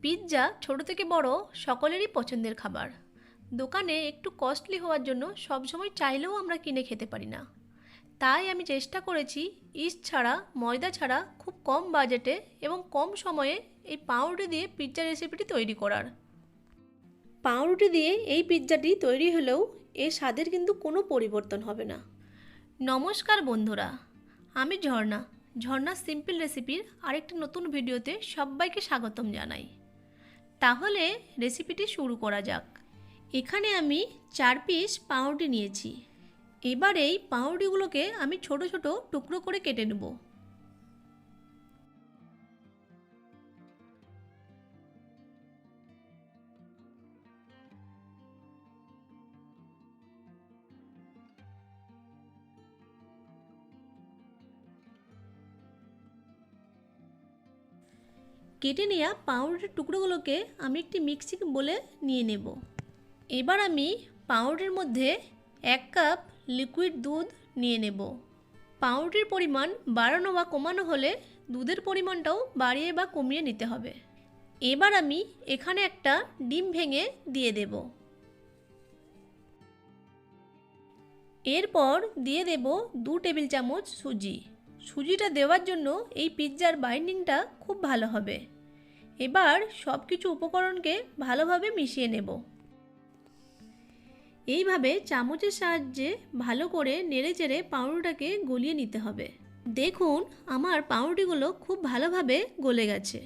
Pizza ছোট থেকে বড় সকলেরই পছন্দের খাবার। দোকানে একটু কস্টলি হওয়ার জন্য সবসময় চাইলেও আমরা কিনে খেতে পারি না। তাই আমি চেষ্টা করেছি ইস্ট ছাড়া, ময়দা ছাড়া খুব কম বাজেটে এবং কম সময়ে এই পাউরুটি দিয়ে পিৎজা রেসিপিটি তৈরি করার। পাউরুটি দিয়ে এই পিৎজাটি তৈরি হলেও এর স্বাদের কিন্তু কোনো পরিবর্তন হবে না। নমস্কার বন্ধুরা, আমি ঝর্ণা সিম্পল রেসিপির আরেকটি নতুন ভিডিওতে সবাইকে স্বাগতম জানাই। তাহলে রেসিপিটি শুরু করা যাক। এখানে আমি 4 পিস পাউরুটি নিয়েছি। এবার এই পাউরুটিগুলোকে আমি ছোট ছোট টুকরো করে কেটে নেব। কেটে নেওয়া পাউরুটির টুকরোগুলোকে আমি একটি মিক্সিং বোলে নিয়ে নেব। এবার আমি পাউরুটির মধ্যে 1 কাপ লিকুইড দুধ নিয়ে নেব। পাউরুটির পরিমাণ বাড়ানো বা কমানো হলে দুধের পরিমাণটাও বাড়িয়ে বা কমিয়ে নিতে হবে। এবার আমি এখানে একটা ডিম ভেঙে দিয়ে দেব। এরপর দিয়ে দেব 2 টেবিল চামচ সুজি। সুজিটা দেওয়ার জন্য এই পিৎজার বাইন্ডিংটা খুব ভালো হবে। এবার সব কিছু উপকরণকে ভালোভাবে মিশিয়ে নেব। এইভাবে চামচের সাহায্যে ভালো করে নেড়েচেড়ে পাউরুটিটাকে গলিয়ে নিতে হবে। দেখুন আমার পাউরুটিগুলো খুব ভালোভাবে গলে গেছে।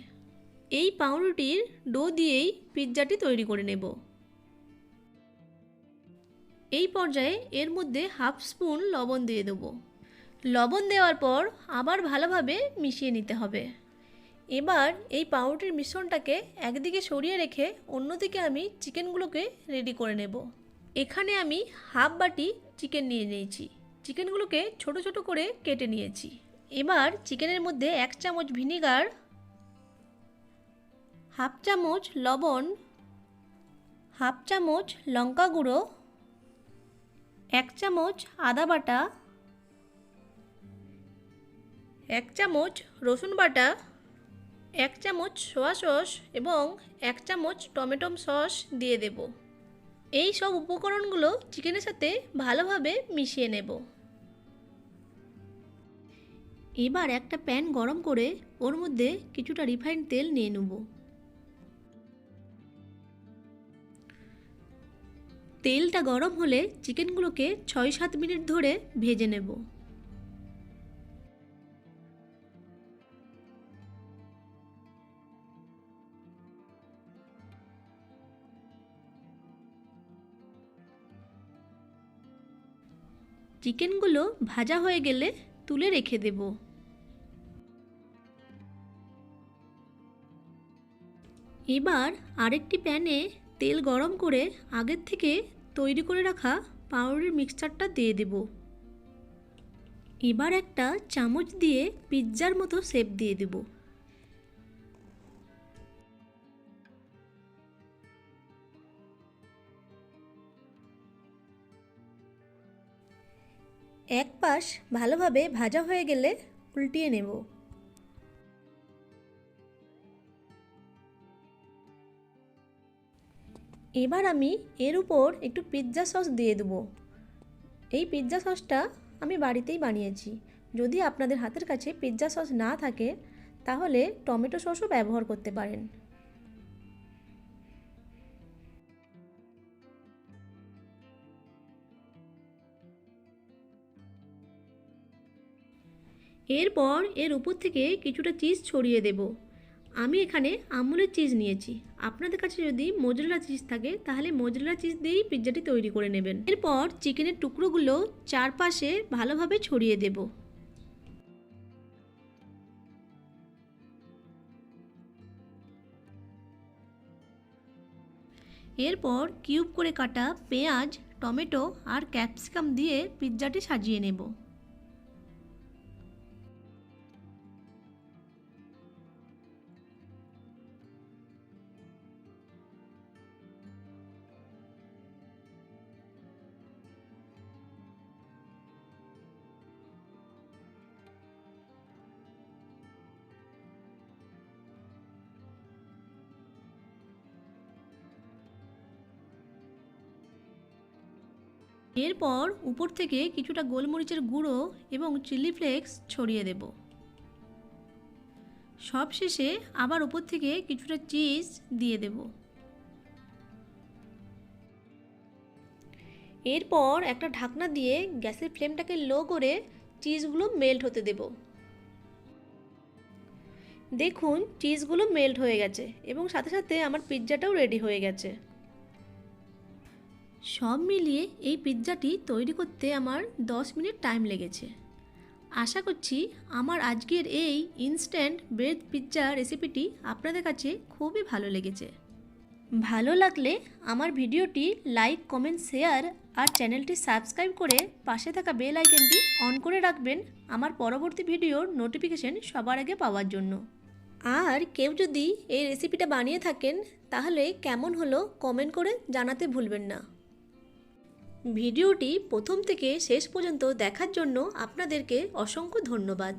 এই পাউরুটির ডো দিয়েই পিৎজাটি তৈরি করে নেব। এই পর্যায়ে এর মধ্যে হাফ স্পুন লবণ দিয়ে দেব। লবণ দেওয়ার পর আবার ভালোভাবে মিশিয়ে নিতে হবে। এবার এই পাউরুটির মিশ্রণটাকে একদিকে সরিয়ে রেখে অন্যদিকে আমি চিকেনগুলোকে রেডি করে নেব। এখানে আমি হাফ বাটি চিকেন নিয়ে নিয়েছি। চিকেনগুলোকে ছোট ছোট করে কেটে নিয়েছি। এবার চিকেনের মধ্যে 1 চামচ ভিনিগার, হাফ চামচ লবণ, হাফ চামচ লঙ্কা গুঁড়ো, 1 চামচ আদা বাটা, 1 চামচ রসুন বাটা, 1 চামচ সোয়া সস এবং 1 চামচ টমেটো সস দিয়ে দেব। এই সব উপকরণগুলো চিকেনের সাথে ভালোভাবে মিশিয়ে নেব। এবার একটা প্যান গরম করে ওর মধ্যে কিছুটা রিফাইন্ড তেল নিয়ে নেব। তেলটা গরম হলে চিকেনগুলোকে 6-7 মিনিট ধরে ভেজে নেব। চিকেনগুলো ভাজা হয়ে গেলে তুলে রেখে দেব। এবার আরেকটি প্যানে তেল গরম করে আগের থেকে তৈরি করে রাখা পাউরুটির মিক্সচারটা দিয়ে দেব। এবার একটা চামচ দিয়ে পিৎজার মতো শেপ দিয়ে দেব। এক পাশ ভালোভাবে ভাজা হয়ে গেলে উল্টিয়ে নেব। এবার আমি এর উপর একটু পিৎজা সস দিয়ে দেবো। এই পিৎজা সসটা আমি বাড়িতেই বানিয়েছি। যদি আপনাদের হাতের কাছে পিৎজা সস না থাকে তাহলে টমেটো সসও ব্যবহার করতে পারেন। এরপর এর উপর থেকে কিছুটা চিজ ছড়িয়ে দেব। আমি এখানে আমুলের চিজ নিয়েছি। আপনাদের কাছে যদি মোজরেলা চিজ থাকে তাহলে মোজরেলা চিজ দিয়েই পিৎজাটি তৈরি করে নেবেন। এরপর চিকেনের টুকরোগুলো চারপাশে ভালোভাবে ছড়িয়ে দেব। এরপর কিউব করে কাটা পেঁয়াজ, টমেটো আর ক্যাপসিকাম দিয়ে পিৎজাটি সাজিয়ে নেব। এরপর উপর থেকে কিছুটা গোলমরিচের গুঁড়ো এবং চিলি ফ্লেক্স ছড়িয়ে দেব। সবশেষে আবার উপর থেকে কিছুটা চিজ দিয়ে দেব। এরপর একটা ঢাকনা দিয়ে গ্যাসের ফ্লেমটাকে লো করে চিজগুলো মেল্ট হতে দেব। দেখুন চিজগুলো মেল্ট হয়ে গেছে এবং সাথে সাথে আমার পিৎজাটাও রেডি হয়ে গেছে। সব মিলিয়ে এই পিৎজাটি তৈরি করতে আমার 10 মিনিট টাইম লেগেছে। আশা করছি আমার আজকের এই ইনস্ট্যান্ট ব্রেড পিৎজা রেসিপিটি আপনাদের কাছে খুবই ভালো লেগেছে। ভালো লাগলে আমার ভিডিওটি লাইক, কমেন্ট, শেয়ার আর চ্যানেলটি সাবস্ক্রাইব করে পাশে থাকা বেল আইকনটি অন করে রাখবেন আমার পরবর্তী ভিডিওর নোটিফিকেশন সবার আগে পাওয়ার জন্য। আর কেউ যদি এই রেসিপিটা বানিয়ে থাকেন তাহলে কেমন হলো কমেন্ট করে জানাতে ভুলবেন না। ভিডিওটি প্রথম থেকে শেষ পর্যন্ত দেখার জন্য আপনাদেরকে অসংখ্য ধন্যবাদ।